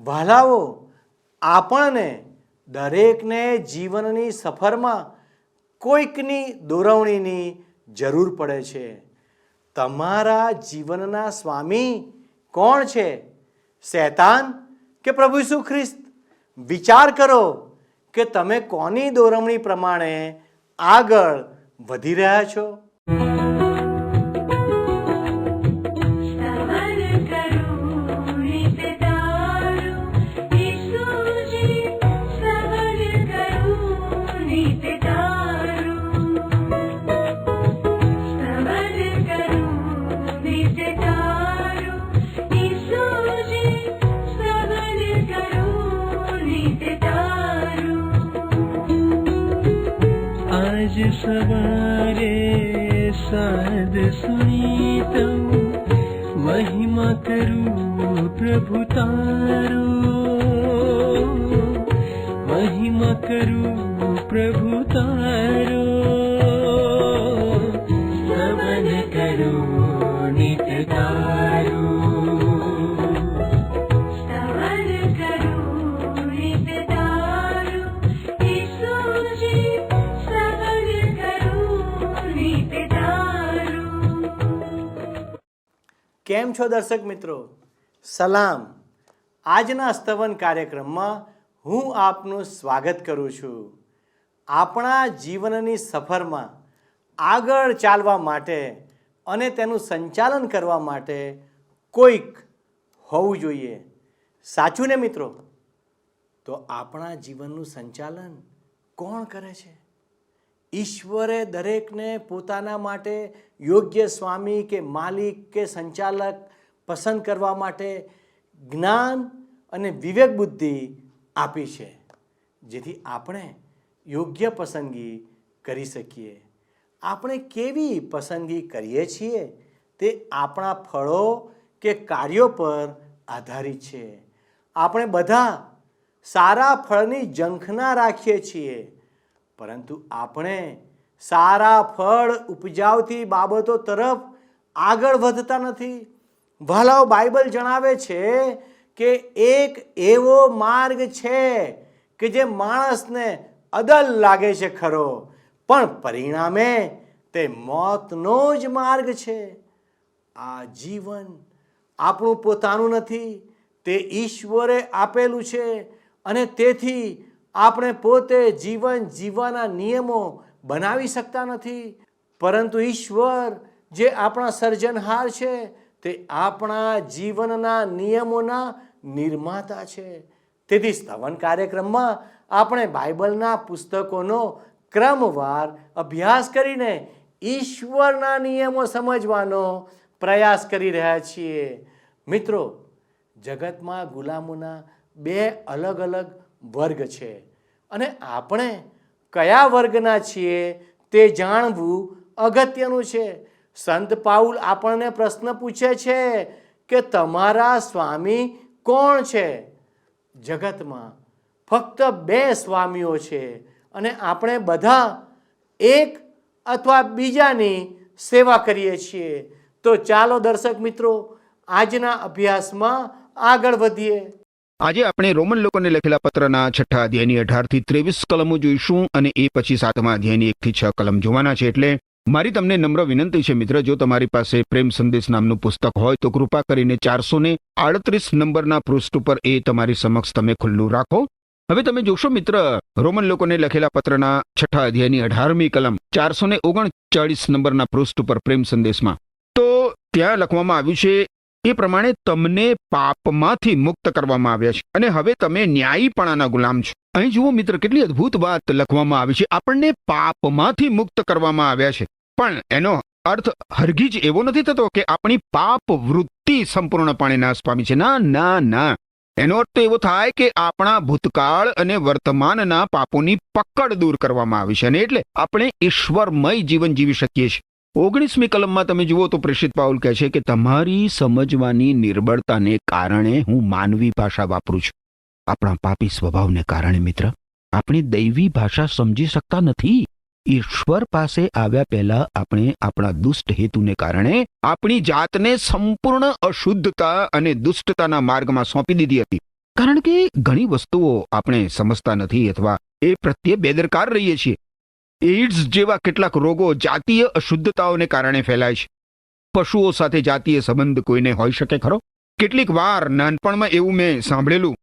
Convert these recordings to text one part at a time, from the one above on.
વહાલાઓ, આપણને દરેકને જીવનની સફરમાં કોઈકની દોરવણીની જરૂર પડે છે. તમારા જીવનના સ્વામી કોણ છે? શૈતાન કે પ્રભુ ઈસુ ખ્રિસ્ત? વિચાર કરો કે તમે કોની દોરવણી પ્રમાણે આગળ વધી રહ્યા છો. आज सवारे साध सुनी तऊ महिमा करूं प्रभु तारो, महिमा करूं प्रभु तारो, स्तवन करूं नित्य तारो. કેમ છો દર્શક મિત્રો? સલામ. આજના સ્તવન કાર્યક્રમમાં હું આપનું સ્વાગત કરું છું. આપણા જીવનની સફરમાં આગળ ચાલવા માટે અને તેનું સંચાલન કરવા માટે કોઈક હોવું જોઈએ. સાચું ને મિત્રો? તો આપણા જીવનનું સંચાલન કોણ કરે છે? ઈશ્વરે દરેકને પોતાના માટે યોગ્ય સ્વામી કે માલિક કે સંચાલક પસંદ કરવા માટે જ્ઞાન અને વિવેક બુદ્ધિ આપી છે, જેથી આપણે યોગ્ય પસંદગી કરી શકીએ. આપણે કેવી પસંદગી કરીએ છીએ તે આપણા ફળો કે કાર્યો પર આધારિત છે. આપણે બધા સારા ફળની ઝંખના રાખીએ છીએ, પરંતુ આપણે સારા ફળ ઉપજાવતી બાબતો તરફ આગળ વધતા નથી. વહાલાઓ, બાઇબલ જણાવે છે કે એક એવો માર્ગ છે કે જે માણસને અદલ લાગે છે ખરો, પણ પરિણામે તે મોતનો જ માર્ગ છે. આ જીવન આપણું પોતાનું નથી, તે ઈશ્વરે આપેલું છે અને તેથી આપણે પોતે જીવન જીવવાના નિયમો બનાવી શકતા નથી. પરંતુ ઈશ્વર જે આપણા સર્જનહાર છે તે આપણા જીવનના નિયમોના નિર્માતા છે. તેથી સ્તવન કાર્યક્રમમાં આપણે બાઇબલના પુસ્તકોનો ક્રમવાર અભ્યાસ કરીને ઈશ્વરના નિયમો સમજવાનો પ્રયાસ કરી રહ્યા છીએ. મિત્રો, જગતમાં ગુલામોના બે અલગ અલગ વર્ગ છે અને આપણે કયા વર્ગના છીએ તે જાણવું અગત્યનું છે. સંત પાઉલ આપણને પ્રશ્ન પૂછે છે કે તમારા સ્વામી કોણ છે? જગતમાં ફક્ત બે સ્વામીઓ છે અને આપણે બધા એક અથવા બીજાની સેવા કરીએ છીએ. તો ચાલો દર્શક મિત્રો, આજના અભ્યાસમાં આગળ વધીએ. આજે આપણે રોમન લોકોને લખેલા પત્રના 6 અધ્યાયની 18 થી 23 કલમો જોઈશું અને એ પછી 7મા અધ્યાયની 1 થી 6 કલમ જોવાના છે. એટલે મારી તમને નમ્ર વિનંતી છે મિત્ર, જો તમારી પાસે પ્રેમ સંદેશ નામનું પુસ્તક હોય તો કૃપા કરીને 438 નંબરના પૃષ્ઠ ઉપર એ તમારી સમક્ષ તમે ખુલ્લું રાખો. હવે તમે જોશો મિત્ર, રોમન લોકોને લખેલા પત્રના 6 અધ્યાયની 18મી કલમ 439 નંબરના પૃષ્ઠ ઉપર પ્રેમ સંદેશમાં તો ત્યાં લખવામાં આવ્યું છે એ પ્રમાણે તમને પાપમાંથી મુક્ત કરવામાં આવ્યા છે અને હવે તમે ન્યાયીપણાના ગુલામ છો. અહીં જુઓ મિત્ર, કેટલી અદ્ભુત વાત લખવામાં આવી છે. આપણને પાપમાંથી મુક્ત કરવામાં આવ્યા છે, પણ એનો અર્થ હરગીજ એવો નથી થતો કે આપણી પાપ વૃત્તિ સંપૂર્ણપણે નાશ પામી છે. ના ના ના, એનો અર્થ તો એવો થાય કે આપણા ભૂતકાળ અને વર્તમાનના પાપોની પકડ દૂર કરવામાં આવી છે અને એટલે આપણે ઈશ્વરમય જીવન જીવી શકીએ છીએ. 19મી કલમમાં તમે જુઓ તો પ્રેષિત પાઉલ કહે છે કે તમારી સમજવાની નિર્બળતાને કારણે હું માનવી ભાષા વાપરું છું. આપણા પાપી સ્વભાવને કારણે મિત્ર આપણે દૈવી ભાષા સમજી શકતા નથી. ઈશ્વર પાસે આવ્યા પહેલા આપણે આપણા દુષ્ટ હેતુને કારણે આપણી જાતને સંપૂર્ણ અશુદ્ધતા અને દુષ્ટતાના માર્ગમાં સોંપી દીધી હતી. કારણ કે ઘણી વસ્તુઓ આપણે સમજતા નથી અથવા એ પ્રત્યે બેદરકાર રહીએ છીએ. એઇડ્સ જેવા કેટલાક રોગો જાતીય અશુદ્ધતાઓને કારણે ફેલાય છે. પશુઓ સાથે જાતીય સંબંધ કોઈને હોઈ શકે ખરો? કેટલીક વાર નાનપણમાં એવું મેં સાંભળેલું,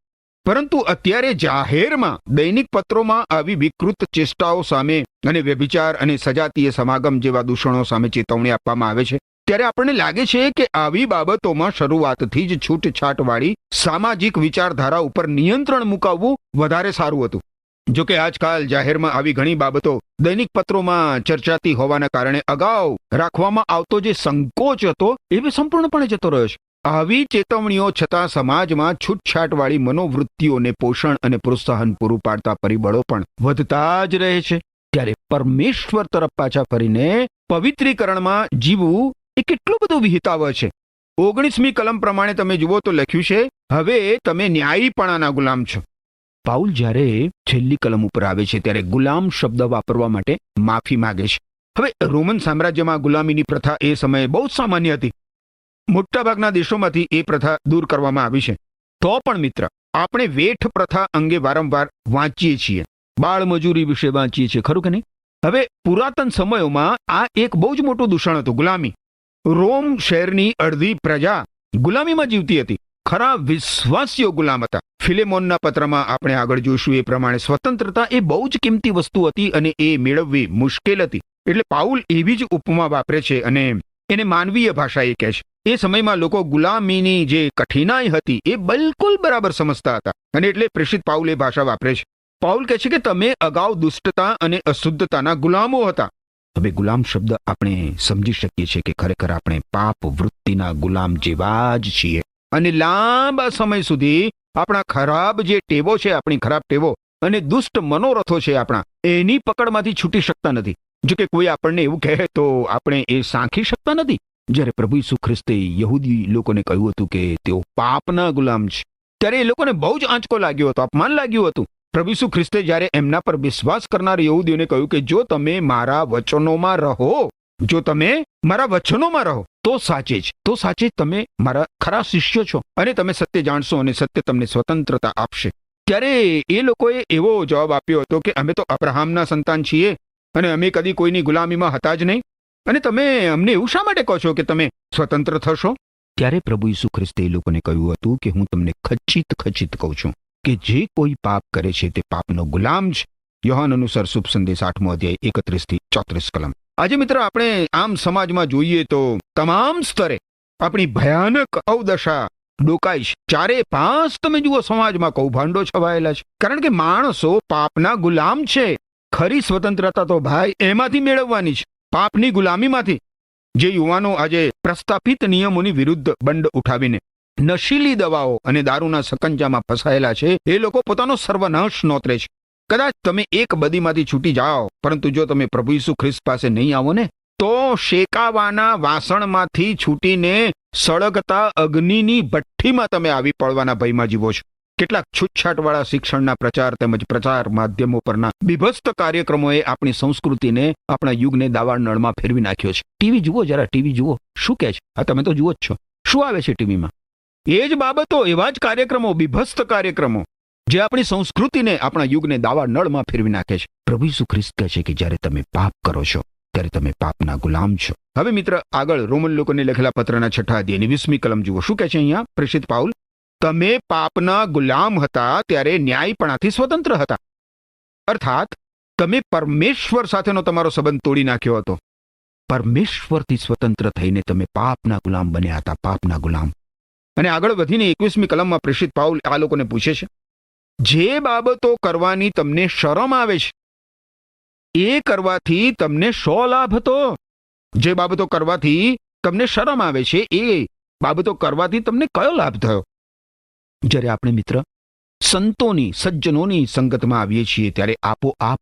પરંતુ અત્યારે જાહેરમાં દૈનિક પત્રોમાં આવી વિકૃત ચેષ્ટાઓ સામે અને વ્યભિચાર અને સજાતીય સમાગમ જેવા દૂષણો સામે ચેતવણી આપવામાં આવે છે. ત્યારે આપણને લાગે છે કે આવી બાબતોમાં શરૂઆતથી જ છૂટછાટવાળી સામાજિક વિચારધારા ઉપર નિયંત્રણ મુકાવવું વધારે સારું હતું. જો કે આજકાલ જાહેરમાં આવી ઘણી બાબતો દૈનિક પત્રોમાં ચર્ચાતી હોવાના કારણે અગાઉ રાખવામાં આવતો જે સંકોચ હતો એ સંપૂર્ણપણે જતો રહ્યો છે. આવી ચેતવણીઓ છતાં સમાજમાં છૂટછાટવાળી મનોવૃત્તિઓને પોષણ અને પ્રોત્સાહન પૂરું પાડતા પરિબળો પણ વધતા જ રહે છે. ત્યારે પરમેશ્વર તરફ પાછા ફરીને પવિત્રીકરણમાં જીવવું એ કેટલું બધું વિહિતાવ છે. 19મી કલમ પ્રમાણે તમે જુઓ તો લખ્યું છે, હવે તમે ન્યાયીપણાના ગુલામ છો. પાઉલ જ્યારે છેલ્લી કલમ ઉપર આવે છે ત્યારે ગુલામ શબ્દ વાપરવા માટે માફી માંગે છે. હવે રોમન સામ્રાજ્યમાં ગુલામીની પ્રથા એ સમયે બહુ સામાન્ય હતી. મોટાભાગના દેશોમાંથી એ પ્રથા દૂર કરવામાં આવી છે. તો પણ મિત્ર, આપણે વેઠ પ્રથા અંગે વારંવાર વાંચીએ છીએ, બાળમજૂરી વિશે વાંચીએ છીએ, ખરું કે નહીં? હવે પુરાતન સમયોમાં આ એક બહુ જ મોટું દૂષણ હતું, ગુલામી. રોમ શહેરની અડધી પ્રજા ગુલામીમાં જીવતી હતી. ખરા વિશ્વાસીઓ ગુલામ હતા. ફિલેમોનના પત્રમાં આપણે આગળ જોઈશું એ પ્રમાણે સ્વતંત્રતા એ બહુ જ કિંમતી વસ્તુ હતી અને એ મેળવવી મુશ્કેલ હતી. એટલે પાઉલ એવી જ ઉપમા વાપરે છે અને એને માનવીય ભાષા એ કહે છે. એ સમયમાં લોકો ગુલામીની જે કઠિનાઈ હતી એ બિલકુલ બરાબર સમજતા હતા અને એટલે પ્રેષિત પાઉલ એ ભાષા વાપરે છે. પાઉલ કહે છે કે તમે અગાઉ દુષ્ટતા અને અશુદ્ધતાના ગુલામો હતા. હવે ગુલામ શબ્દ આપણે સમજી શકીએ છીએ કે ખરેખર આપણે પાપ વૃત્તિના ગુલામ જેવા જ છીએ અને લાંબા સમય સુધી આપણા ખરાબ જે ટેવો છે, આપણી ખરાબ ટેવો અને દુષ્ટ મનોરથો છે આપણા, એની પકડમાંથી છૂટી શકતા નથી. જો કે કોઈ આપણને એવું કહે તો આપણે એ સાંખી શકતા નથી. જ્યારે પ્રભુ ઈસુ ખ્રિસ્તે યહૂદી લોકોને કહ્યું હતું કે તેઓ પાપના ગુલામ છે, ત્યારે એ લોકોને બહુ જ આંચકો લાગ્યો હતો, અપમાન લાગ્યું હતું. પ્રભુ ઈસુ ખ્રિસ્તે જ્યારે એમના પર વિશ્વાસ કરનાર યહૂદીઓને કહ્યું કે જો તમે મારા વચનોમાં રહો, જો તમે મારા વચનોમાં રહો તો સાચે તમે મારા ખરા શિષ્ય છો અને તમે સત્ય જાણશો અને સત્ય તમને સ્વતંત્રતા આપશે. ત્યારે એ લોકોએ એવો જવાબ આપ્યો હતો કે અમે તો અબ્રાહામના સંતાન છીએ અને અમે કદી કોઈની ગુલામીમાં હતા જ નહીં, અને તમે અમને એવું શા માટે કહો છો કે તમે સ્વતંત્ર થશો? ત્યારે પ્રભુ ઈસુ ખ્રિસ્તે એ લોકોને કહ્યું હતું કે હું તમને ખચિત કહું છું કે જે કોઈ પાપ કરે છે તે પાપનો ગુલામ છે. યોહાન અનુસાર શુભ સંદેશ 8મો અધ્યાય 31 થી 34 કલમ. આજે મિત્ર, આપણે આમ સમાજમાં જોઈએ તો તમામ સ્તરે આપણી ભયાનક અવદશા ડોકાઈ છે. 4-5 તમે જુઓ સમાજમાં કૌભાંડો છવાયેલા છે, કારણ કે માણસો પાપના ગુલામ છે. ખરી સ્વતંત્રતા તો ભાઈ એમાંથી મેળવવાની છે, પાપની ગુલામીમાંથી. જે યુવાનો આજે પ્રસ્થાપિત નિયમોની વિરુદ્ધ બંડ ઉઠાવીને નશીલી દવાઓ અને દારૂના સકંજામાં ફસાયેલા છે, એ લોકો પોતાનો સર્વનાશ નોતરે છે. કદાચ તમે એક બદીમાંથી છૂટી જાઓ, પરંતુ જો તમે પ્રભુ ઈસુ ખ્રિસ્ત પાસે નહીં આવો ને, તો શેકાવાના વાસણમાંથી છૂટીને સળગતા અગ્નિની ભઠ્ઠીમાં તમે આવી પડવાના ભયમાં જીવો છો. કેટલાક છૂટછાટવાળા શિક્ષણના પ્રચાર તેમજ પ્રચાર માધ્યમો પરના બીભત્સ કાર્યક્રમોએ આપણી સંસ્કૃતિને, આપણા યુગને દાવાળ નળમાં ફેરવી નાખ્યો છે. ટીવી જુઓ, જરા ટીવી જુઓ, શું કહે છે? આ તમે તો જુઓ જ છો, શું આવે છે ટીવીમાં? એ જ બાબતો, એવા જ કાર્યક્રમો, બીભત્સ કાર્યક્રમો જે આપણી સંસ્કૃતિને, આપણા યુગને દાવાળ નળમાં ફેરવી નાખે છે. પ્રભુ ઈસુ ખ્રિસ્ત કહે છે કે જ્યારે તમે પાપ કરો છો ત્યારે તમે પાપના ગુલામ છો. હવે મિત્ર, આગળ રોમન લોકોને લખેલા પત્રના 6 અધ્યાયની 20મી કલમ જુઓ. શું કહે છે અહીંયા પ્રેષિત પાઉલ? તમે પાપના ગુલામ હતા ત્યારે ન્યાયપણાથી સ્વતંત્ર હતા. અર્થાત તમે પરમેશ્વર સાથેનો તમારો સંબંધ તોડી નાખ્યો હતો. પરમેશ્વરથી સ્વતંત્ર થઈને તમે પાપના ગુલામ બન્યા હતા, પાપના ગુલામ. અને આગળ વધીને 21મી કલમમાં પ્રેષિત પાઉલ આ લોકોને પૂછે છે, જે બાબતો કરવાની તમને શરમ આવે છે એ કરવાથી તમને શો લાભ હતો? જે બાબતો કરવાથી તમને શરમ આવે છે એ બાબતો કરવાથી તમને કયો લાભ થયો? જ્યારે આપણે મિત્ર સંતોની, સજ્જનોની સંગતમાં આવીએ છીએ ત્યારે આપોઆપ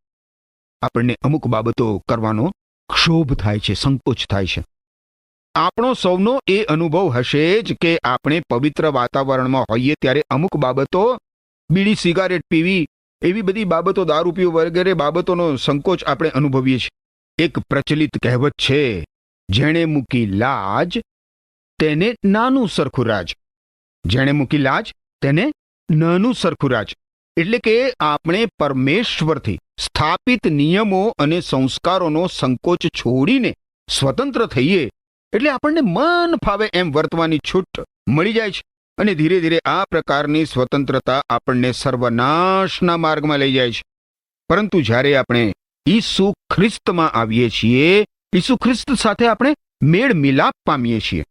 આપણને અમુક બાબતો કરવાનો ક્ષોભ થાય છે, સંકોચ થાય છે. આપણો સૌનો એ અનુભવ હશે જ કે આપણે પવિત્ર વાતાવરણમાં હોઈએ ત્યારે અમુક બાબતો, બીડી સિગારેટ પીવી, એવી બધી બાબતો, દારૂ પીવું વગેરે બાબતોનો સંકોચ આપણે અનુભવીએ છીએ. એક પ્રચલિત કહેવત છે, જેણે મૂકી લાજ તેને નાનું સરખું રાજ. જેણે મૂકી લાજ તેને નાનું સરખું રાજ, એટલે કે આપણે પરમેશ્વરથી સ્થાપિત નિયમો અને સંસ્કારોનો સંકોચ છોડીને સ્વતંત્ર થઈએ એટલે આપણને મન ફાવે એમ વર્તવાની છૂટ મળી જાય છે. અને ધીરે ધીરે આ પ્રકારની સ્વતંત્રતા આપણને સર્વનાશના માર્ગમાં લઈ જાય છે. પરંતુ જ્યારે આપણે ઈસુ ખ્રિસ્તમાં આવીએ છીએ, ઈસુ ખ્રિસ્ત સાથે આપણે મેળ મિલાપ પામીએ છીએ,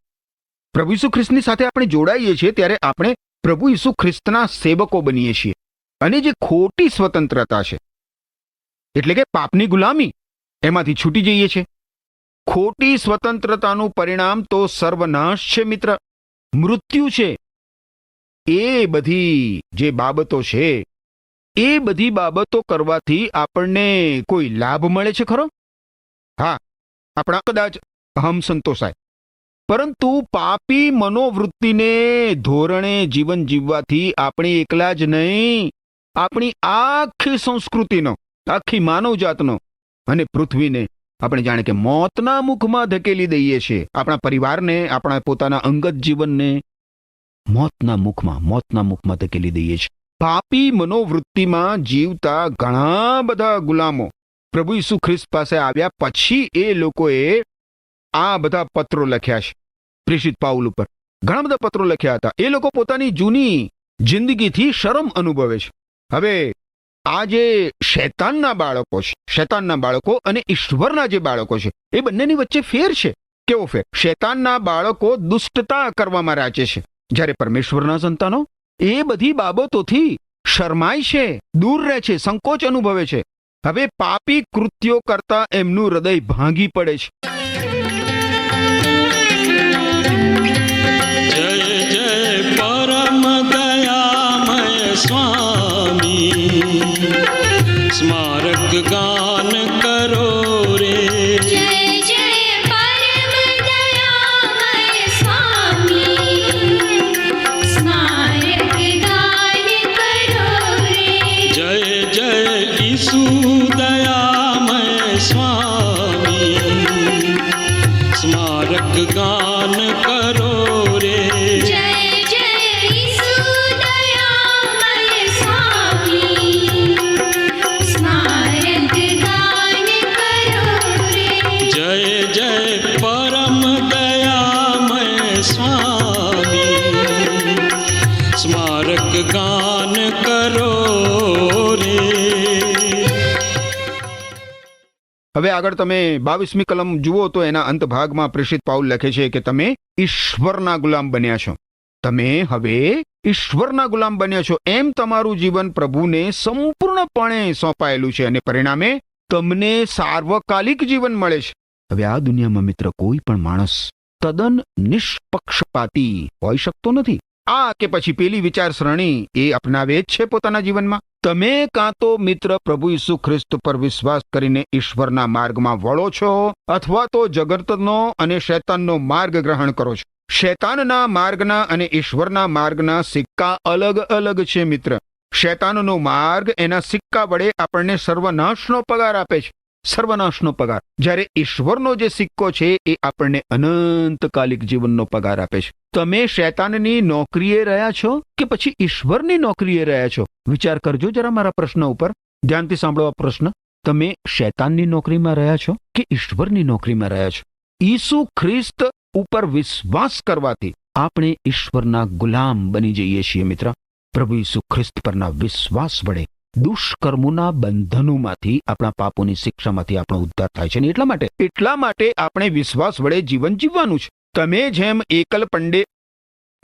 પ્રભુ ઈસુ ખ્રિસ્તની સાથે આપણે જોડાઈએ છીએ, ત્યારે આપણે પ્રભુ ઈસુ ખ્રિસ્તના સેવકો બનીએ છીએ. અને જે ખોટી સ્વતંત્રતા છે, એટલે કે પાપની ગુલામી, એમાંથી છૂટી જઈએ છીએ. ખોટી સ્વતંત્રતાનું પરિણામ તો સર્વનાશ છે મિત્ર, મૃત્યુ છે. એ બધી જે બાબતો છે, એ બધી બાબતો કરવાથી આપણને કોઈ લાભ મળે છે ખરો? હા, આપણા કદાચ અહમ સંતોષાય, પરંતુ પાપી મનોવૃત્તિને ધોરણે જીવન જીવવાથી આપણે એકલા જ નહીં, આપણી આખી સંસ્કૃતિનો, આખી માનવજાતનો અને પૃથ્વીને આપણે જાણે કે મોતના મુખમાં ધકેલી દઈએ છીએ. આપણા પરિવારને, આપણા પોતાના અંગત જીવનને મોતના મુખમાં ધકેલી દઈએ છીએ. પાપી મનોવૃત્તિમાં જીવતા ઘણા બધા ગુલામો પ્રભુ ઈસુ ખ્રિસ્ત પાસે આવ્યા પછી એ લોકોએ આ બધા પત્રો લખ્યા છે. પ્રેષિત પાઉલ ઉપર ઘણા બધા પત્રો લખ્યા હતા. એ લોકો પોતાની જૂની જિંદગીથી શરમ અનુભવે છે. હવે આ જે શૈતાનના બાળકો છે, શૈતાનના બાળકો અને ઈશ્વરના જે બાળકો છે, એ બંનેની વચ્ચે ફેર છે. કેવો ફેર? શૈતાનના બાળકો દુષ્ટતા કરવામાં રાચે છે, જ્યારે પરમેશ્વરના સંતાનો એ બધી બાબતોથી શરમાય છે, દૂર રહે છે, સંકોચ અનુભવે છે. હવે પાપી કૃત્યો કરતા એમનું હૃદય ભાંગી પડે છે. जय जय परम दयामय स्वामी, स्मारक गान करो रे. जय जय परम दयामय स्वामी, स्मारक गान करो रे. जय जय ईसु दयामय स्वामी, स्मारक गान करो रे. जय जय ईसु दयामय स्वामी, स्मारक गान करो रे. जय जय परम दयामय स्वामी, स्मारक गान करो रे. હવે આગળ તમે 22મી કલમ જુઓ તો એના અંત ભાગમાં પ્રેષિત પાઉલ લખે છે કે તમે ઈશ્વરના ગુલામ બન્યા છો. તમે હવે ઈશ્વરના ગુલામ બન્યા છો, એમ તમારું જીવન પ્રભુને સંપૂર્ણપણે સોંપાયેલું છે અને પરિણામે તમને સાર્વકાલિક જીવન મળે છે. હવે આ દુનિયામાં મિત્ર કોઈ પણ માણસ તદ્દન નિષ્પક્ષપાતી હોઈ શકતો નથી. આ કે પછી પેલી વિચારસરણી એ અપનાવે જ છે પોતાના જીવનમાં. તમે કાં તો મિત્ર પ્રભુ ઈસુ ખ્રિસ્ત પર વિશ્વાસ કરીને ઈશ્વરના માર્ગમાં વળો છો, અથવા તો જગતનો અને શૈતાનનો માર્ગ ગ્રહણ કરો છો. શૈતાનના માર્ગના અને ઈશ્વરના માર્ગના સિક્કા અલગ અલગ છે મિત્ર. શૈતાનનો માર્ગ એના સિક્કા વડે આપણને સર્વનાશનો પગાર આપે છે, સર્વનાશનો પગાર. જ્યારે ઈશ્વરનો જે સિક્કો છે એ આપણને અનંતકાલિક જીવનનો પગાર આપે છે. તમે શૈતાનની નોકરીએ રહ્યા છો કે પછી ઈશ્વરની નોકરીએ રહ્યા છો? વિચાર કરજો જરા મારા પ્રશ્ન ઉપર. ધ્યાનથી સાંભળો આ પ્રશ્ન. તમે શૈતાનની નોકરીમાં રહ્યા છો કે ઈશ્વરની નોકરીમાં રહ્યા છો? ઈસુ ખ્રિસ્ત ઉપર વિશ્વાસ કરવાથી આપણે ઈશ્વરના ગુલામ બની જઈએ છીએ મિત્ર. પ્રભુ ઈસુ ખ્રિસ્ત પરના વિશ્વાસ વડે દુષ્કર્મોના બંધનોમાંથી, આપણા પાપોની શિક્ષામાંથી આપણો ઉદ્ધાર થાય છે. અને એટલા માટે આપણે વિશ્વાસ વડે જીવન જીવવાનું છે. તમે જેમ એકલ પંડે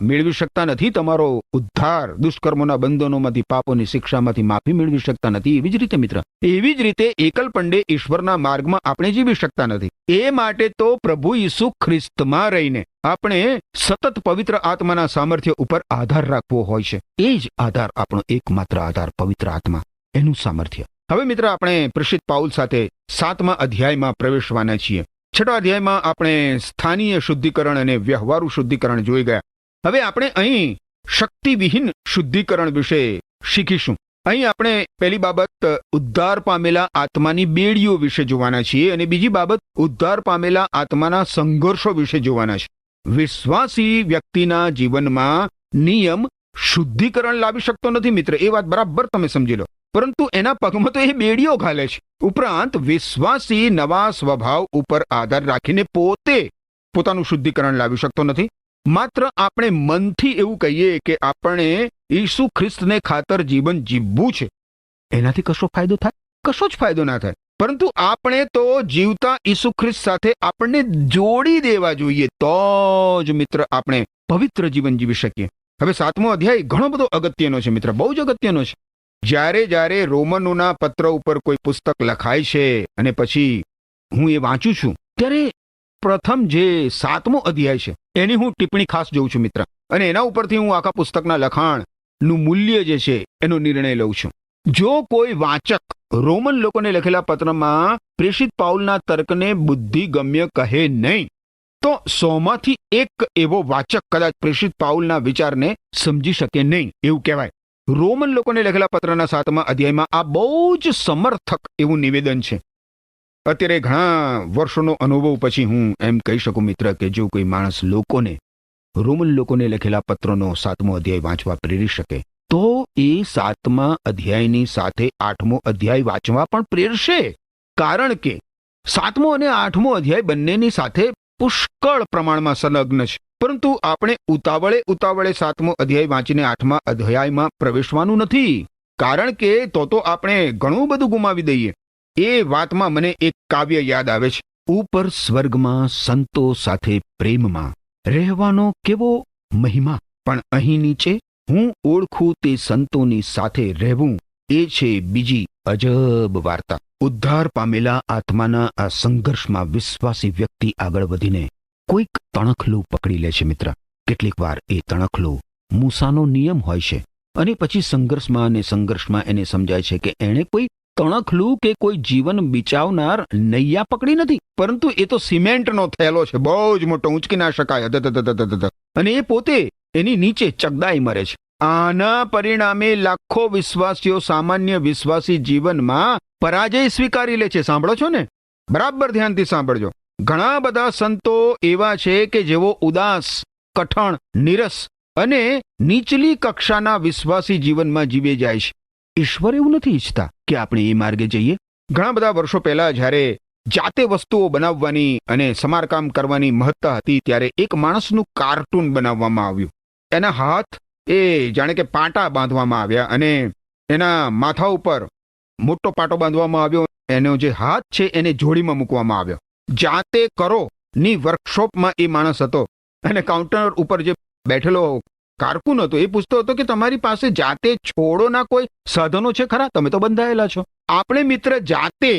મેળવી શકતા નથી તમારો ઉદ્ધાર, દુષ્કર્મોના બંધનોમાંથી, પાપોની શિક્ષામાંથી માફી મેળવી શકતા નથી, એવી જ રીતે મિત્ર, એવી જ રીતે એકલ પંડે ઈશ્વરના માર્ગમાં આપણે જીવી શકતા નથી. એ માટે તો પ્રભુ ઈસુ ખ્રિસ્તમાં રહીને આપણે સતત પવિત્ર આત્માના સામર્થ્ય ઉપર આધાર રાખવો હોય છે. એ જ આધાર, આપણો એકમાત્ર આધાર પવિત્ર આત્મા, એનું સામર્થ્ય. હવે મિત્ર, આપણે પ્રેષિત પાઉલ સાથે 7મા અધ્યાયમાં પ્રવેશવાના છીએ. 6ઠા અધ્યાયમાં આપણે સ્થાનીય શુદ્ધિકરણ અને વ્યવહારુ શુદ્ધિકરણ જોઈ ગયા. હવે આપણે અહીં શક્તિવિહીન શુદ્ધિકરણ વિશે શીખીશું. અહીં આપણે પહેલી બાબત ઉદ્ધાર પામેલા આત્માની બેડીઓ વિશે જોવાના છીએ અને બીજી બાબત ઉદ્ધાર પામેલા આત્માના સંઘર્ષો વિશે જોવાના છે. વિશ્વાસી વ્યક્તિના જીવનમાં નિયમ શુદ્ધિકરણ લાવી શકતો નથી મિત્ર, એ વાત બરાબર તમે સમજી લો. પરંતુ એના પગમાં તો એ બેડીઓ ઘાલે છે. ઉપરાંત વિશ્વાસી નવા સ્વભાવ ઉપર આધાર રાખીને પોતે પોતાનું શુદ્ધિકરણ લાવી શકતો નથી. માત્ર આપણે મનથી એવું કહીએ કે આપણે ઈસુ ખ્રિસ્તને ખાતર જીવન જીવવું છે, એનાથી કશો ફાયદો થાય? કશો જ ફાયદો ના થાય. પરંતુ આપણે તો જીવતા ઈસુ ખ્રિસ્ત સાથે આપણને જોડી દેવા જોઈએ, તો જ મિત્ર આપણે પવિત્ર જીવન જીવી શકીએ. હવે 7મો અધ્યાય ઘણો બધો અગત્યનો છે મિત્ર, બહુ જ અગત્યનો છે. જ્યારે રોમનોના પત્ર ઉપર કોઈ પુસ્તક લખાય છે અને પછી હું એ વાંચું છું, ત્યારે પ્રથમ જે 7મો અધ્યાય છે એની હું ટિપ્પણી ખાસ જોઉં છું મિત્ર, અને એના ઉપરથી હું આખા પુસ્તકના લખાણનું મૂલ્ય જે છે એનો નિર્ણય લઉં છું. જો કોઈ વાંચક રોમન લોકોને લખેલા પત્રમાં પ્રેષિત પાઉલના તર્કને બુદ્ધિગમ્ય કહે નહીં, તો 100માંથી 1 એવો વાચક કદાચ પ્રેષિત પાઉલના વિચારને સમજી શકે નહીં એવું કહેવાય. રોમન લોકોને લખેલા પત્રના 7મા અધ્યાયમાં આ બહુ જ સમર્થક એવું નિવેદન છે. અત્યારે ઘણા વર્ષોનો અનુભવ પછી હું એમ કહી શકું મિત્ર કે જો કોઈ માણસ રોમન લોકોને લખેલા પત્રનો 7મો અધ્યાય વાંચવા પ્રેરી શકે, તો એ 7મા અધ્યાયની સાથે 8મો અધ્યાય વાંચવા પણ પ્રેરશે. કારણ કે 7મો અને 8મો અધ્યાય બંનેની સાથે પુષ્કળ પ્રમાણમાં સંલગ્ન છે. પરંતુ આપણે ઉતાવળે 7મો અધ્યાય વાંચીને 8મા અધ્યાયમાં પ્રવેશવાનું નથી, કારણ કે તો આપણે ઘણું બધું ગુમાવી દઈએ. એ વાતમાં મને એક કાવ્ય યાદ આવે છે. ઉપર સ્વર્ગમાં સંતો સાથે પ્રેમમાં રહેવાનો કેવો મહિમા, પણ અહીં નીચે હું ઓળખું તે સંતોની સાથે રહેવું, એ છે બીજી અજબ વાર્તા. ઉદ્ધાર પામેલા આત્માના આ સંઘર્ષમાં વિશ્વાસી વ્યક્તિ આગળ વધીને કોઈક તણખલું પકડી લે છે મિત્ર. કેટલીક વાર એ તણખલું મૂસાનો નિયમ હોય છે, અને પછી સંઘર્ષમાં એને સમજાય છે કે એણે કોઈ તણખલું કે કોઈ જીવન બચાવનાર નૈયા પકડી નથી, પરંતુ એ તો સિમેન્ટનો થેલો છે, બહુ જ મોટો, ઊંચકી ના શકાય, અને એ પોતે એની નીચે ચગદાઈ મરે છે. આના પરિણામે લાખો વિશ્વાસીઓ સામાન્ય વિશ્વાસી જીવનમાં પરાજય સ્વીકારી લે છે. સાંભળો છો ને? બરાબર ધ્યાનથી સાંભળજો. ઘણા બધા સંતો એવા છે કે જેઓ ઉદાસ, કઠણ, નીરસ અને નીચલી કક્ષાના વિશ્વાસી જીવનમાં જીવે જાય છે. ઈશ્વર એવું નથી ઈચ્છતા કે આપણે એ માર્ગે જઈએ. ઘણા બધા વર્ષો પહેલા જ્યારે જાતે વસ્તુઓ બનાવવાની અને સમારકામ કરવાની મહત્તા હતી, ત્યારે એક માણસનું કાર્ટૂન બનાવવામાં આવ્યું. એના હાથ જાણે કે પાટા બાંધવામાં આવ્યા અને એના માથા ઉપર મોટો પાટો બાંધવામાં આવ્યો. એનો જે હાથ છે એને જોડીમાં મૂકવામાં આવ્યો. જાતે કરો ની વર્કશોપમાં એ માણસ હતો, અને કાઉન્ટર ઉપર જે બેઠેલો કારકુન હતો એ પૂછતો હતો કે તમારી પાસે જાતે છોડોના કોઈ સાધનો છે ખરા? તમે તો બંધાયેલા છો. આપણે મિત્ર જાતે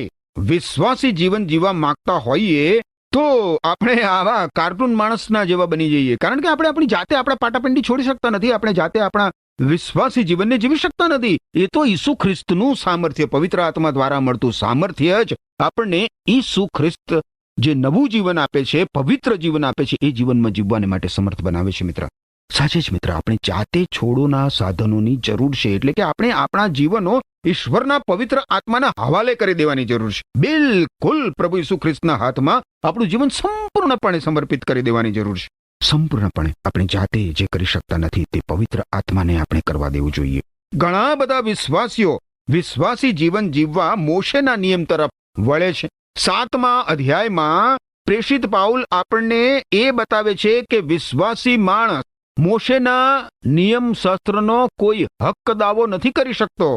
વિશ્વાસી જીવન જીવવા માંગતા હોઈએ તો આપણે આવા કાર્ટૂન માણસના જેવા બની જઈએ, કારણ કે આપણે આપણી જાતે આપણા પાટાપંડી છોડી શકતા નથી, આપણે જાતે આપણા વિશ્વાસી જીવનને જીવી શકતા નથી. એ તો ઈસુ ખ્રિસ્તનું સામર્થ્ય, પવિત્ર આત્મા દ્વારા મળતું સામર્થ્ય જ આપણને ઈસુ ખ્રિસ્ત જે નવું જીવન આપે છે, પવિત્ર જીવન આપે છે, એ જીવનમાં જીવવાને માટે સમર્થ બનાવે છે મિત્ર. સાચે જ મિત્ર, આપણે જાતે છોડોના સાધનોની જરૂર છે, એટલે કે આપણે આપણા જીવનો ઈશ્વરના પવિત્ર આત્માના હવાલે કરી દેવાની જરૂર છે. બિલકુલ પ્રભુ ઈસુ ખ્રિસ્તના હાથમાં આપણું જીવન સંપૂર્ણપણે સમર્પિત કરી દેવાની જરૂર છે. સંપૂર્ણપણે આપણે જાતે જે કરી શકતા નથી તે પવિત્ર આત્માને આપણે કરવા દેવું જોઈએ. ઘણા બધા વિશ્વાસીઓ વિશ્વાસી જીવન જીવવા મોશેના નિયમ તરફ વળે છે. 7મા અધ્યાયમાં પ્રેષિત પાઉલ આપણને એ બતાવે છે કે વિશ્વાસી માણસ મોશેના નિયમ શાસ્ત્રનો કોઈ હક દાવો નથી કરી શકતો.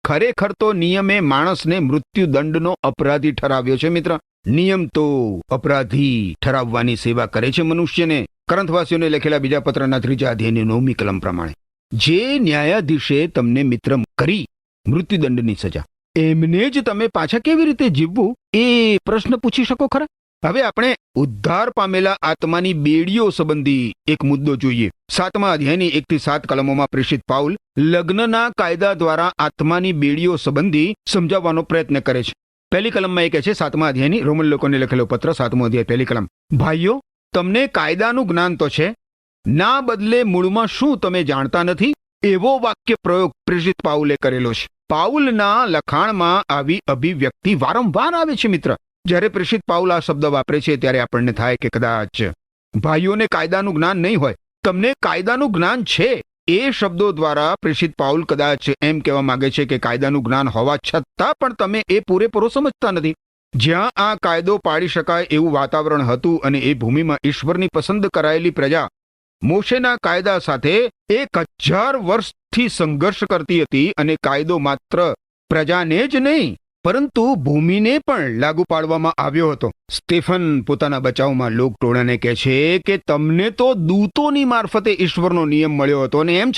ખરેખર તો નિયમે માણસને મૃત્યુદંડનો અપરાધી ઠરાવ્યો છે મિત્ર. નિયમ તો અપરાધી ઠરાવવાની સેવા કરે છે મનુષ્યને. કરંથવાસીઓને લખેલા બીજા પત્રના 3 અધ્યાયની 9મી કલમ પ્રમાણે જે ન્યાયાધીશે તમને મિત્ર કરી મૃત્યુદંડની સજા, એમને જ તમે પાછા કેવી રીતે જીવવું એ પ્રશ્ન પૂછી શકો ખરા? હવે આપણે ઉદ્ધાર પામેલા આત્માની બેડીઓ સંબંધી એક મુદ્દો જોઈએ. 7મા અધ્યાયની 1 થી 7 કલમોમાં પ્રેષિત પાઉલ લગ્નના કાયદા દ્વારા આત્માની બેડીઓ સંબંધી સમજાવવાનો પ્રયત્ન કરે છે. પહેલી કલમમાં એ કહે છે, 7મા અધ્યાયની રોમન લોકોને લખેલો પત્ર 7મો અધ્યાય પહેલી કલમ, ભાઈઓ તમને કાયદાનું જ્ઞાન તો છે, ના બદલે મૂળમાં શું તમે જાણતા નથી? એવો વાક્ય પ્રયોગ પ્રેષિત પાઉલે કરેલો છે. પાઉલના લખાણમાં આવી અભિવ્યક્તિ વારંવાર આવે છે મિત્ર. જ્યારે પ્રેષિત પાઉલ આ શબ્દ વાપરે છે ત્યારે આપણને થાય કે કદાચ ભાઈઓને કાયદાનું જ્ઞાન નહીં હોય. તમને કાયદાનું જ્ઞાન છે, એ શબ્દો દ્વારા પ્રેષિત પાઉલ કદાચ એમ કહેવા માંગે છે કે કાયદાનું જ્ઞાન હોવા છતાં પણ તમે એ પૂરેપૂરો સમજતા નથી. જ્યાં આ કાયદો પાડી શકાય એવું વાતાવરણ હતું અને એ ભૂમિમાં ઈશ્વરની પસંદ કરાયેલી પ્રજા મોશેના કાયદા સાથે 1000 વર્ષથી સંઘર્ષ કરતી હતી અને કાયદો માત્ર પ્રજાને જ નહીં પરંતુ ભૂમિને પણ લાગુ પાડવામાં આવ્યો હતો. સ્ટેફન પોતાના બચાવમાં લોકટોળાને કહે છે કે તમને તો દૂતોની મારફતે ઈશ્વરનો નિયમ મળ્યો હતો અને એમ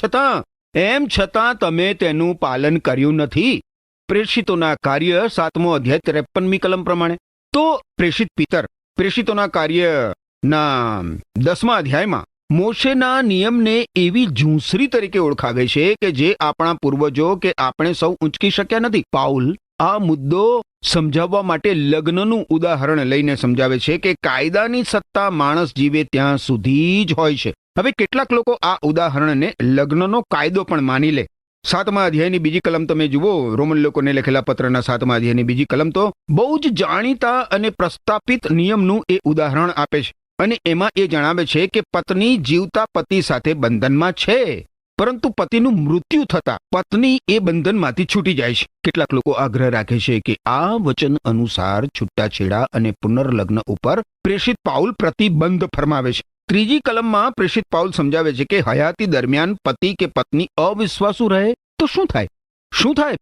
છતાં તમે તેનું પાલન કર્યું નથી. પ્રેષિતોના કાર્ય 7મો અધ્યાય 53મી કલમ પ્રમાણે. તો પ્રેષિત પિતર પ્રેષિતોના કાર્યના 10મા અધ્યાયમાં મોશેના નિયમને એવી ઝૂંસરી તરીકે ઓળખાવે છે કે જે આપણા પૂર્વજો કે આપણે સૌ ઊંચકી શક્યા નથી. પાઉલ આ મુદ્દો સમજાવવા માટે લગ્નનું ઉદાહરણ લઈને સમજાવે છે કે કાયદાની સત્તા માણસ જીવે ત્યાં સુધી જ હોય છે. હવે કેટલાક લોકો આ ઉદાહરણને લગ્નનો કાયદો પણ માની લે. 7મા અધ્યાયની બીજી કલમ તમે જુઓ, રોમન લોકોને લખેલા પત્રના 7મા અધ્યાયની બીજી કલમ તો બહુ જ જાણીતા અને પ્રસ્થાપિત નિયમનું એ ઉદાહરણ આપે છે અને એમાં એ જણાવે છે કે પત્ની જીવતા પતિ સાથે બંધનમાં છે પરંતુ પતિનું મૃત્યુ થતા પત્ની એ બંધનમાંથી છૂટી જાય છે. કેટલાક લોકો આગ્રહ રાખે છે કે આ વચન અનુસાર છૂટાછેડા અને પુનર્લગ્ન ઉપર પ્રેષિત પાઉલ પ્રતિબંધ ફરમાવે છે. 3જી કલમમાં પ્રેષિત પાઉલ સમજાવે છે કે હયાતી દરમિયાન પતિ કે પત્ની અવિશ્વાસુ રહે તો શું થાય?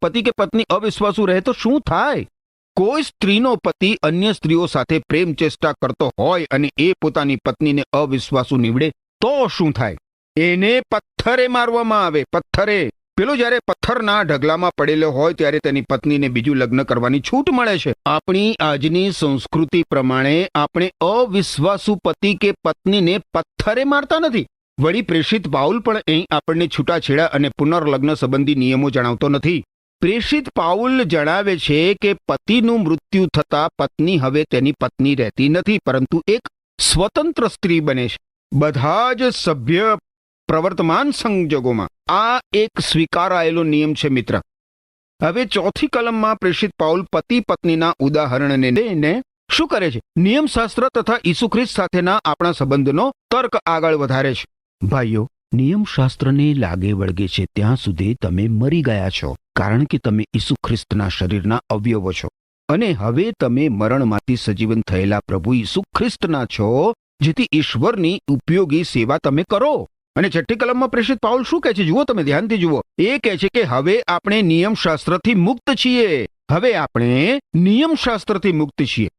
પતિ કે પત્ની અવિશ્વાસુ રહે તો શું થાય? કોઈ સ્ત્રીનો પતિ અન્ય સ્ત્રીઓ સાથે પ્રેમ ચેષ્ટા કરતો હોય અને એ પોતાની પત્નીને અવિશ્વાસુ નીવડે તો શું થાય? એને પથ્થરે મારવામાં આવે. પથ્થરે. પેલો જ્યારે પથ્થરના ઢગલામાં પડેલો હોય ત્યારે તેની પત્નીને બીજું લગ્ન કરવાની છૂટ મળે છે. આપણી આજની સંસ્કૃતિ પ્રમાણે આપણે અવિશ્વાસુ પતિ કે પત્નીને પથ્થરે મારતા નથી. વળી પ્રેષિત પાઉલ પણ અહીં આપણને છૂટાછેડા અને પુનર્લગ્ન સંબંધી નિયમો જણાવતો નથી. પ્રેષિત પાઉલ જણાવે છે કે પતિનું મૃત્યુ થતા પત્ની હવે તેની પત્ની રહેતી નથી પરંતુ એક સ્વતંત્ર સ્ત્રી બને છે. બધા જ સભ્ય પ્રવર્તમાન સંજોગોમાં આ એક સ્વીકારાયેલો નિયમ છે મિત્ર. હવે 4થી કલમમાં પ્રેષિત પાઉલ પતિ પત્નીના ઉદાહરણને લઈને શું કરે છે? નિયમશાસ્ત્ર તથા ઈસુ ખ્રિસ્ત સાથેના આપણા સંબંધનો તર્ક આગળ વધારે છે. ભાઈઓ, નિયમશાસ્ત્રને લાગે વળગે છે ત્યાં સુધી તમે મરી ગયા છો કારણ કે તમે ઈસુ ખ્રિસ્તના શરીરના અવયવો છો અને હવે તમે મરણમાંથી સજીવન થયેલા પ્રભુ ઈસુ ખ્રિસ્તના છો જેથી ઈશ્વરની ઉપયોગી સેવા તમે કરો. અને 6ઠ્ઠી કલમમાં પ્રેષિત પાઉલ શું કહે છે? જુઓ, તમે ધ્યાનથી જુઓ. એ કહે છે કે હવે આપણે નિયમશાસ્ત્રથી મુક્ત છીએ.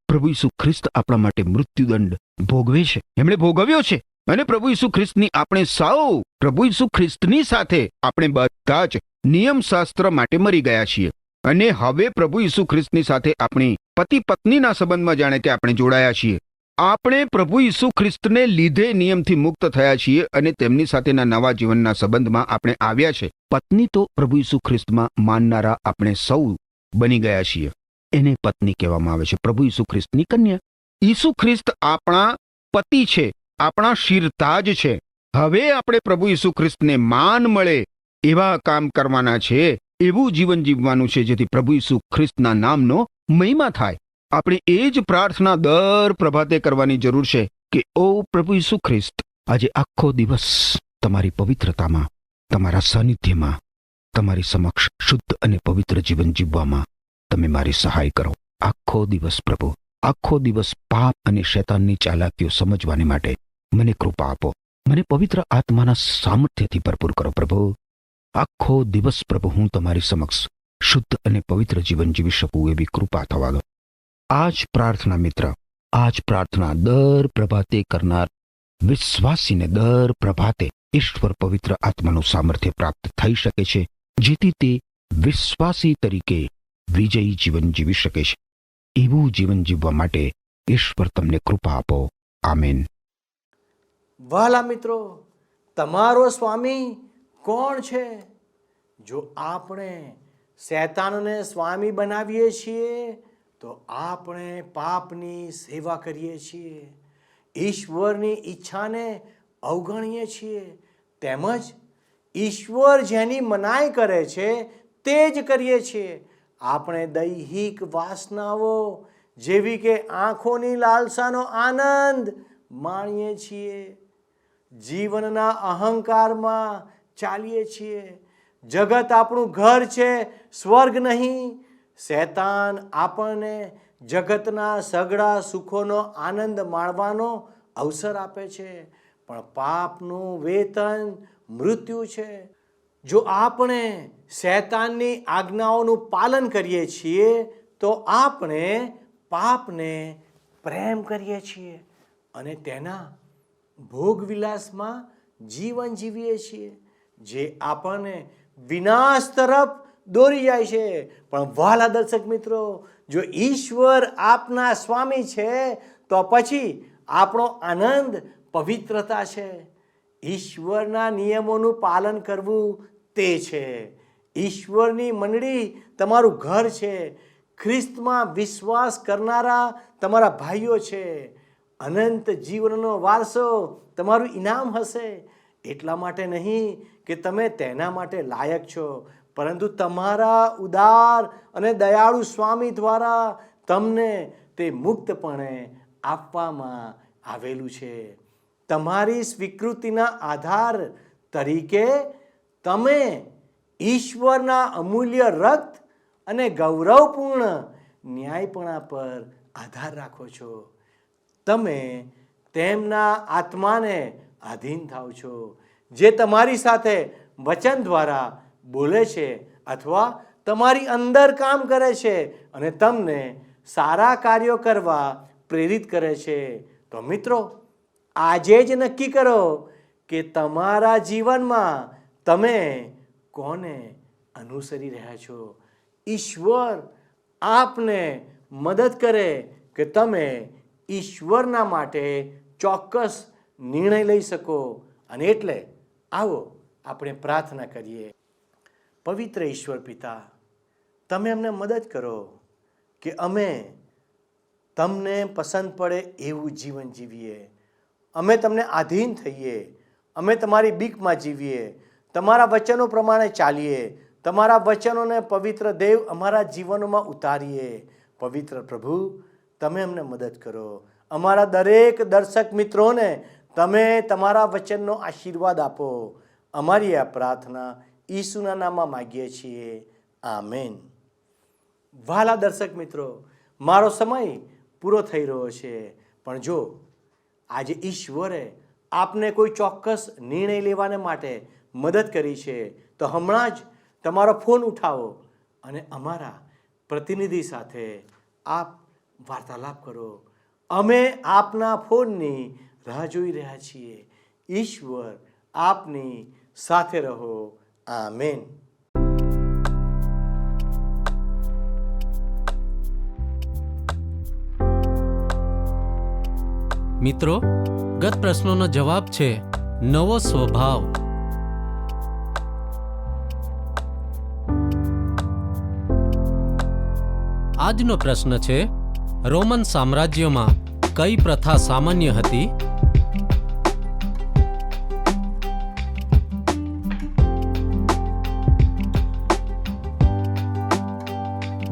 પ્રભુ ઈસુ ખ્રિસ્ત આપણા માટે મૃત્યુદંડ ભોગવે છે. એમણે ભોગવ્યો છે અને પ્રભુ ઈસુ ખ્રિસ્તની આપણે સૌ પ્રભુ ઈસુ ખ્રિસ્તની સાથે આપણે બધા જ નિયમશાસ્ત્ર માટે મરી ગયા છીએ અને હવે પ્રભુ ઈસુ ખ્રિસ્તની સાથે આપણી પતિ પત્નીના સંબંધમાં જાણે કે આપણે જોડાયા છીએ. આપણે પ્રભુ ઈસુ ખ્રિસ્તને લીધે નિયમથી મુક્ત થયા છીએ અને તેમની સાથેના નવા જીવનના સંબંધમાં આપણે આવ્યા છે. પત્ની તો પ્રભુ ઈસુ ખ્રિસ્તમાં માનનારા આપણે સૌ બની ગયા છીએ. એને પત્ની કહેવામાં આવે છે, પ્રભુ ઈસુ ખ્રિસ્તની કન્યા. ઈસુ ખ્રિસ્ત આપણા પતિ છે, આપણા શિરતાજ છે. હવે આપણે પ્રભુ ઈસુ ખ્રિસ્તને માન મળે એવા કામ કરવાના છે, એવું જીવન જીવવાનું છે જેથી પ્રભુ ઈસુ ખ્રિસ્તના નામનો મહિમા થાય. આપણે એ જ પ્રાર્થના દર પ્રભાતે કરવાની જરૂર છે કે ઓ પ્રભુ ઈસુ ખ્રિસ્ત, આજે આખો દિવસ તમારી પવિત્રતામાં, તમારા સાનિધ્યમાં, તમારી સમક્ષ શુદ્ધ અને પવિત્ર જીવન જીવવામાં તમે મારી સહાય કરો. આખો દિવસ પ્રભુ, આખો દિવસ પાપ અને શૈતાનની ચાલાકીઓ સમજવાને માટે મને કૃપા આપો. મને પવિત્ર આત્માના સામર્થ્યથી ભરપૂર કરો પ્રભુ. આખો દિવસ પ્રભુ હું તમારી સમક્ષ શુદ્ધ અને પવિત્ર જીવન જીવી શકું એવી કૃપા થવા દો. આ જ પ્રાર્થના મિત્ર, આ જ પ્રાર્થના દર પ્રભાતે કરનાર વિશ્વાસીને દર પ્રભાતે ઈશ્વર પવિત્ર આત્માનું સામર્થ્ય પ્રાપ્ત થઈ શકે છે જેથી તે વિશ્વાસી તરીકે વિજયી જીવન જીવી શકે છે. એવું જીવન જીવવા માટે ઈશ્વર તમને કૃપા આપો. આમેન. વહાલા મિત્રો, તમારો સ્વામી કોણ છે? જો આપણે શૈતાનને સ્વામી બનાવીએ છીએ તો આપણે પાપની સેવા કરીએ છીએ, ઈશ્વરની ઈચ્છાને અવગણીએ છીએ, તેમજ ઈશ્વર જેની મનાઈ કરે છે તે જ કરીએ છીએ. આપણે દૈહિક વાસનાઓ જેવી કે આંખોની લાલસાનો આનંદ માણીએ છીએ. જીવનના અહંકારમાં ચાલીએ છીએ. જગત આપણું ઘર છે, સ્વર્ગ નહીં. શૈતાન આપણને જગતના સઘળા સુખોનો આનંદ માણવાનો અવસર આપે છે, પણ પાપનું વેતન મૃત્યુ છે. જો આપણે શૈતાનની આજ્ઞાઓનું પાલન કરીએ છીએ તો આપણે પાપને પ્રેમ કરીએ છીએ અને તેના ભોગવિલાસમાં જીવન જીવીએ છીએ, જે આપણને વિનાશ તરફ દોરી જાય છે. પણ વહાલા દર્શક મિત્રો, જો ઈશ્વર આપના સ્વામી છે તો પછી આપણો આનંદ પવિત્રતા છે. ઈશ્વરના નિયમોનું પાલન કરવું તે છે. ઈશ્વરની મંડળી તમારું ઘર છે. ખ્રિસ્તમાં વિશ્વાસ કરનારા તમારા ભાઈઓ છે. અનંત જીવનનો વારસો તમારું ઇનામ હશે. એટલા માટે નહીં કે તમે તેના માટે લાયક છો, પરંતુ તમારા ઉદાર અને દયાળુ સ્વામી દ્વારા તમને તે મુક્તપણે આપવામાં આવેલું છે. તમારી સ્વીકૃતિના આધાર તરીકે તમે ઈશ્વરના અમૂલ્ય રક્ત અને ગૌરવપૂર્ણ ન્યાયપણા પર આધાર રાખો છો. તમે તેમના આત્માને આધીન થાવ છો, જે તમારી સાથે વચન દ્વારા બોલે છે અથવા તમારી અંદર કામ કરે છે અને તમને સારા કાર્યો કરવા પ્રેરિત કરે છે. તો મિત્રો, આજે જ નક્કી કરો કે તમારા જીવનમાં તમે કોને અનુસરી રહ્યા છો. ઈશ્વર આપને મદદ કરે કે તમે ઈશ્વરના માટે ચોક્કસ નિર્ણય લઈ શકો. અને એટલે આવો આપણે પ્રાર્થના કરીએ. પવિત્ર ઈશ્વર પિતા, તમે અમને મદદ કરો કે અમે તમને પસંદ પડે એવું જીવન જીવીએ. અમે તમને આધીન થઈએ. અમે તમારી બીકમાં જીવીએ. તમારા વચનો પ્રમાણે ચાલીએ. તમારા વચનોને પવિત્ર દેવ અમારા જીવનોમાં ઉતારીએ. પવિત્ર પ્રભુ, તમે અમને મદદ કરો. અમારા દરેક દર્શક મિત્રોને તમે તમારા વચનનો આશીર્વાદ આપો. અમારી આ પ્રાર્થના ઈસુના નામમાં માગીએ છીએ. આમેન. વહાલા દર્શક મિત્રો, મારો સમય પૂરો થઈ રહ્યો છે, પણ જો આજે ઈશ્વરે આપને કોઈ ચોક્કસ નિર્ણય લેવાને માટે મદદ કરી છે તો હમણાં જ તમારો ફોન ઉઠાવો અને અમારા પ્રતિનિધિ સાથે આપ વાર્તાલાપ કરો. અમે આપના ફોનની રાહ જોઈ રહ્યા છીએ. ઈશ્વર આપની સાથે રહો. આમેન. મિત્રો, ગત પ્રશ્નોનો જવાબ છે નવો સ્વભાવ. આજનો પ્રશ્ન છે, રોમન સામ્રાજ્યમાં કઈ પ્રથા સામાન્ય હતી?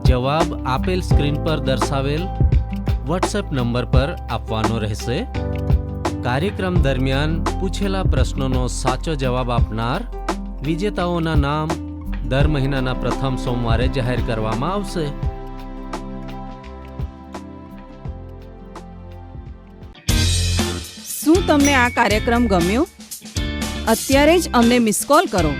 જવાબ આપેલ સ્ક્રીન પર દર્શાવેલ વોટ્સએપ નંબર પર આપવાનો રહેશે. કાર્યક્રમ દરમિયાન પૂછેલા પ્રશ્નોનો સાચો જવાબ આપનાર વિજેતાઓના નામ દર મહિનાના પ્રથમ સોમવારે જાહેર કરવામાં આવશે. શું તમને આ કાર્યક્રમ ગમ્યો? અત્યારે જ અમને મિસ કોલ કરો.